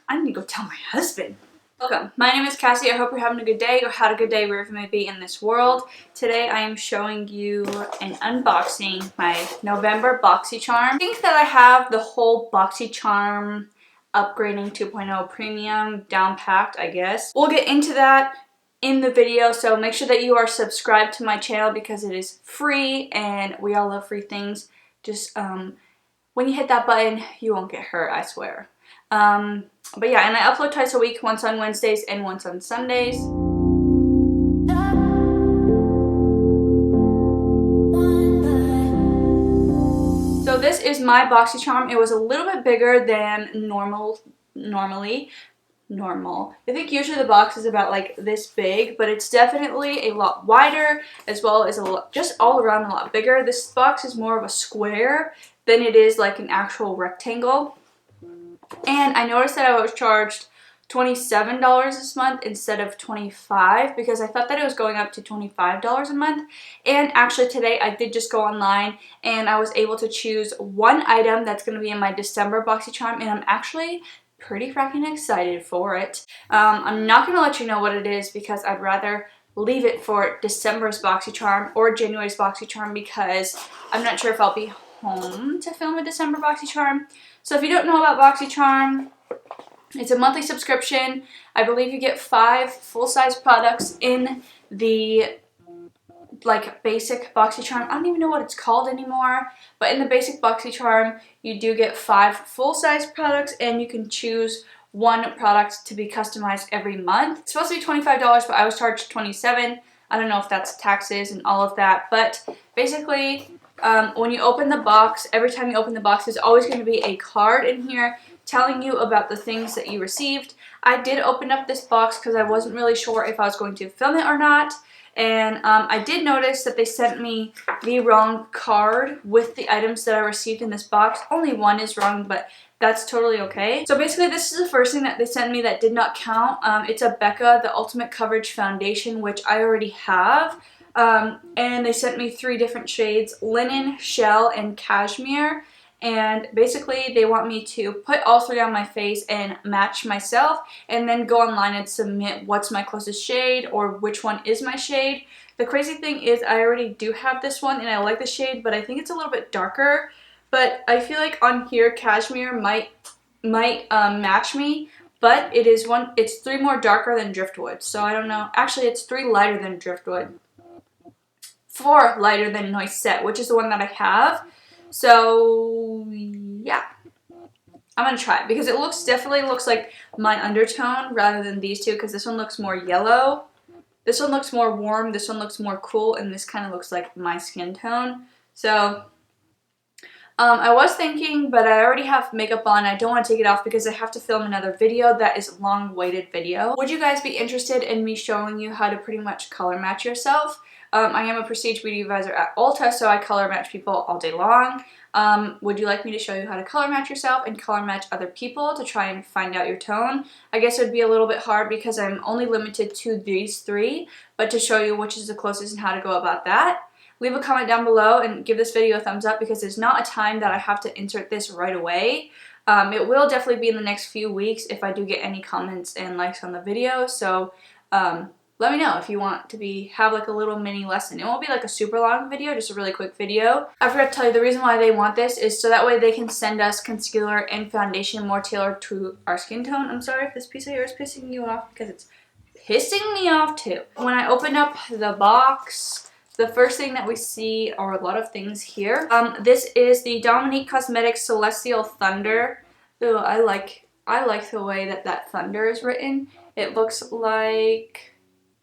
I need to go tell my husband. Welcome. My name is Cassie. I hope you're having a good day or had a good day wherever you may be in this world. Today I am showing you an unboxing my November Boxycharm. I think that I have the whole Boxycharm upgrading 2.0 premium down packed, I guess. We'll get into that in the video, so make sure that you are subscribed to my channel because it is free and we all love free things. Just when you hit that button, you won't get hurt, I swear. But yeah, and I upload twice a week, once on Wednesdays and once on Sundays. So this is my Boxycharm. It was a little bit bigger than normal. I think usually the box is about like this big, but it's definitely a lot wider as well as just all around a lot bigger. This box is more of a square than it is like an actual rectangle. And I noticed that I was charged $27 this month instead of $25 because I thought that it was going up to $25 a month. And actually today I did just go online and I was able to choose one item that's going to be in my December Boxycharm, and I'm actually pretty freaking excited for it. I'm not going to let you know what it is because I'd rather leave it for December's Boxycharm or January's Boxycharm because I'm not sure if I'll be home to film a December Boxycharm. So if you don't know about Boxycharm, it's a monthly subscription. I believe you get 5 full-size products in the like basic Boxycharm. I don't even know what it's called anymore, but in the basic Boxycharm you do get 5 full-size products and you can choose one product to be customized every month. It's supposed to be $25, but I was charged $27. I don't know if that's taxes and all of that, but basically when you open the box, every time you open the box, there's always going to be a card in here telling you about the things that you received. I did open up this box because I wasn't really sure if I was going to film it or not. And I did notice that they sent me the wrong card with the items that I received in this box. Only one is wrong, but that's totally okay. So basically this is the first thing that they sent me that did not count. It's a Becca, the Ultimate Coverage Foundation, which I already have. And they sent me 3 different shades: linen, shell, and cashmere. And basically they want me to put all 3 on my face and match myself and then go online and submit what's my closest shade or which one is my shade. The crazy thing is I already do have this one and I like the shade, but I think it's a little bit darker. But I feel like on here cashmere might match me, but it's 3 more darker than driftwood. So I don't know. Actually, it's 3 lighter than driftwood. 4 lighter than Noisette, which is the one that I have. So yeah, I'm gonna try it because it definitely looks like my undertone rather than these two, because this one looks more yellow, this one looks more warm, this one looks more cool, and this kind of looks like my skin tone. So I was thinking, but I already have makeup on. I don't want to take it off because I have to film another video that is a long-awaited video. Would you guys be interested in me showing you how to pretty much color match yourself? I am a prestige beauty advisor at Ulta, so I color match people all day long. Would you like me to show you how to color match yourself and color match other people to try and find out your tone? I guess it would be a little bit hard because I'm only limited to these 3, but to show you which is the closest and how to go about that. Leave a comment down below and give this video a thumbs up because there's not a time that I have to insert this right away. It will definitely be in the next few weeks if I do get any comments and likes on the video, so let me know if you want to have like a little mini lesson. It won't be like a super long video, just a really quick video. I forgot to tell you the reason why they want this is so that way they can send us concealer and foundation more tailored to our skin tone. I'm sorry if this piece of hair is pissing you off because it's pissing me off too. When I open up the box, the first thing that we see are a lot of things here. This is the Dominique Cosmetics Celestial Thunder. Ooh, I like the way that thunder is written. It looks like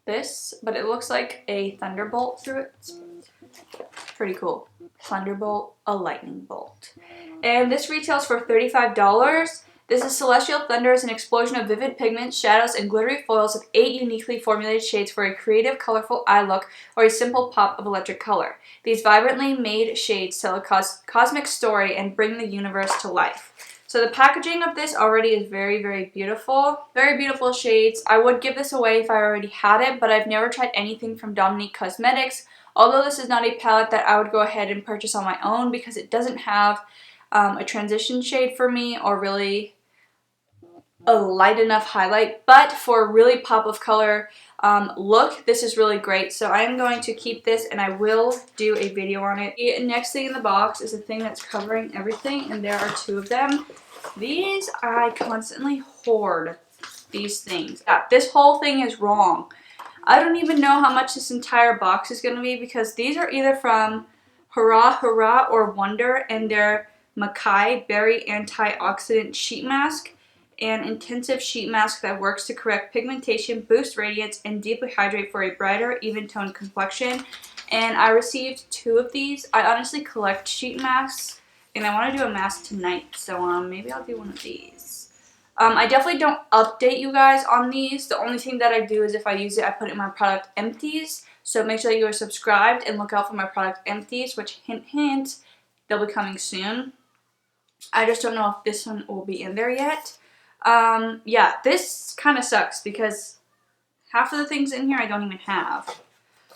this, but it looks like a thunderbolt through it. It's pretty cool. Thunderbolt, a lightning bolt. And this retails for $35. This is Celestial Thunder is an explosion of vivid pigments, shadows, and glittery foils with 8 uniquely formulated shades for a creative, colorful eye look or a simple pop of electric color. These vibrantly made shades tell a cosmic story and bring the universe to life. So the packaging of this already is very, very beautiful. Very beautiful shades. I would give this away if I already had it, but I've never tried anything from Dominique Cosmetics. Although this is not a palette that I would go ahead and purchase on my own because it doesn't have a transition shade for me or really a light enough highlight, but for a really pop of color look, this is really great. So I'm going to keep this and I will do a video on it. The next thing in the box is a thing that's covering everything, and there are two of them. These, I constantly hoard these things. Yeah, this whole thing is wrong. I don't even know how much this entire box is going to be because these are either from Hurrah Hurrah or Wonder, and they're Makai Berry Antioxidant Sheet Mask, an intensive sheet mask that works to correct pigmentation, boost radiance, and deeply hydrate for a brighter, even-toned complexion. And I received two of these. I honestly collect sheet masks, and I want to do a mask tonight, so maybe I'll do one of these. I definitely don't update you guys on these. The only thing that I do is if I use it, I put it in my product empties. So make sure that you are subscribed and look out for my product empties, which hint, hint, they'll be coming soon. I just don't know if this one will be in there yet. Yeah, this kind of sucks because half of the things in here I don't even have.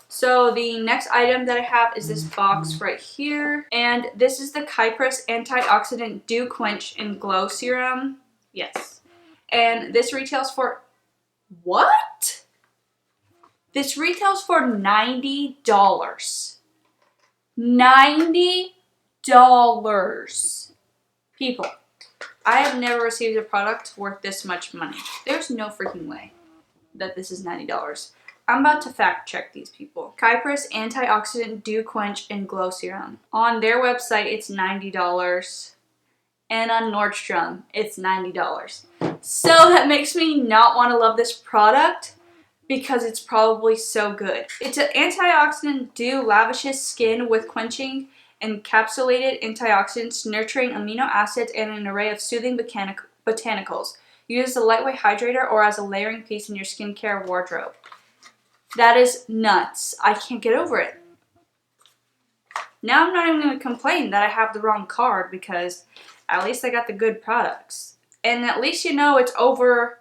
So the next item that I have is this box right here. And this is the KASS Antioxidant Dew Quench and Glow Serum. Yes. And this retails for... what? This retails for $90. $90. People, I have never received a product worth this much money. There's no freaking way that this is $90. I'm about to fact check these people. KASS Antioxidant Dew Quench and Glow Serum. On their website, it's $90. And on Nordstrom, it's $90. So that makes me not want to love this product because it's probably so good. It's an antioxidant dew lavishes skin with quenching encapsulated antioxidants, nurturing amino acids, and an array of soothing botanicals. Use as a lightweight hydrator or as a layering piece in your skincare wardrobe. That is nuts. I can't get over it. Now I'm not even going to complain that I have the wrong card because at least I got the good products. And at least you know it's over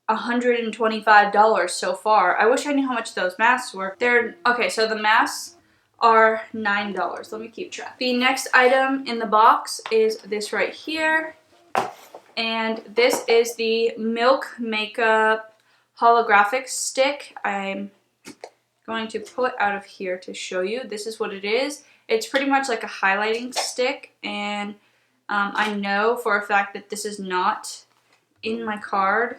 $125 so far. I wish I knew how much those masks were. Okay, so the masks are $9. Let me keep track. The next item in the box is this right here. And this is the Milk Makeup Holographic Stick. I'm going to pull it out of here to show you. This is what it is. It's pretty much like a highlighting stick, and I know for a fact that this is not in my card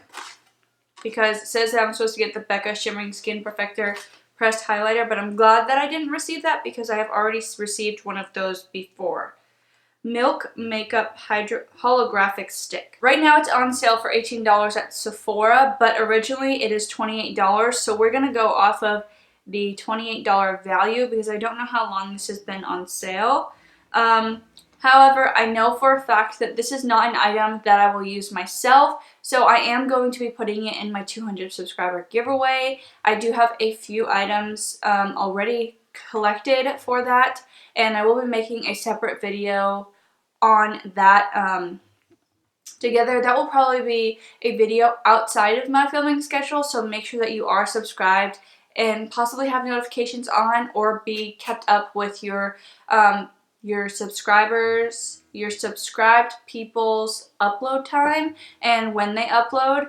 because it says that I'm supposed to get the Becca Shimmering Skin Perfector Pressed Highlighter, but I'm glad that I didn't receive that because I have already received one of those before. Milk Makeup Holographic Stick. Right now it's on sale for $18 at Sephora, but originally it is $28, so we're going to go off of the $28 value because I don't know how long this has been on sale. However, I know for a fact that this is not an item that I will use myself, so I am going to be putting it in my 200 subscriber giveaway. I do have a few items already collected for that, and I will be making a separate video on that together. That will probably be a video outside of my filming schedule, so make sure that you are subscribed and possibly have notifications on or be kept up with your subscribers, your subscribed people's upload time and when they upload,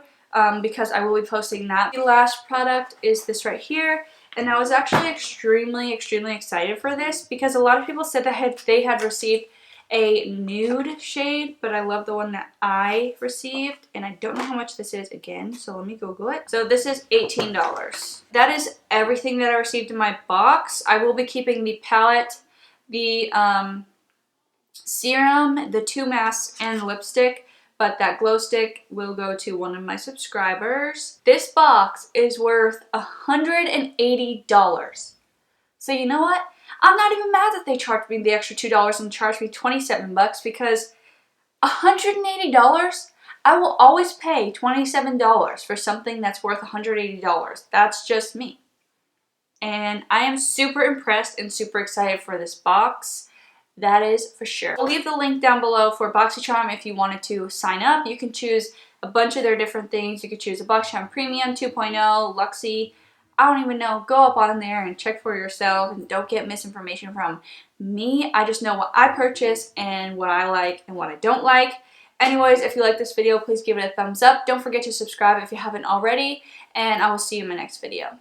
because I will be posting that. The last product is this right here, and I was actually extremely excited for this because a lot of people said that they had received a nude shade, but I love the one that I received, and I don't know how much this is again, so let me Google it. So this is $18. That is everything that I received in my box. I will be keeping the palette, the serum, the 2 masks, and the lipstick, but that glow stick will go to one of my subscribers. This box is worth $180. So you know what? I'm not even mad that they charged me the extra $2 and charged me $27 because $180, I will always pay $27 for something that's worth $180. That's just me. And I am super impressed and super excited for this box. That is for sure. I'll leave the link down below for Boxycharm if you wanted to sign up. You can choose a bunch of their different things. You could choose a Boxycharm Premium 2.0, Luxie. I don't even know. Go up on there and check for yourself and don't get misinformation from me. I just know what I purchase and what I like and what I don't like. Anyways, if you like this video, please give it a thumbs up. Don't forget to subscribe if you haven't already, and I will see you in my next video.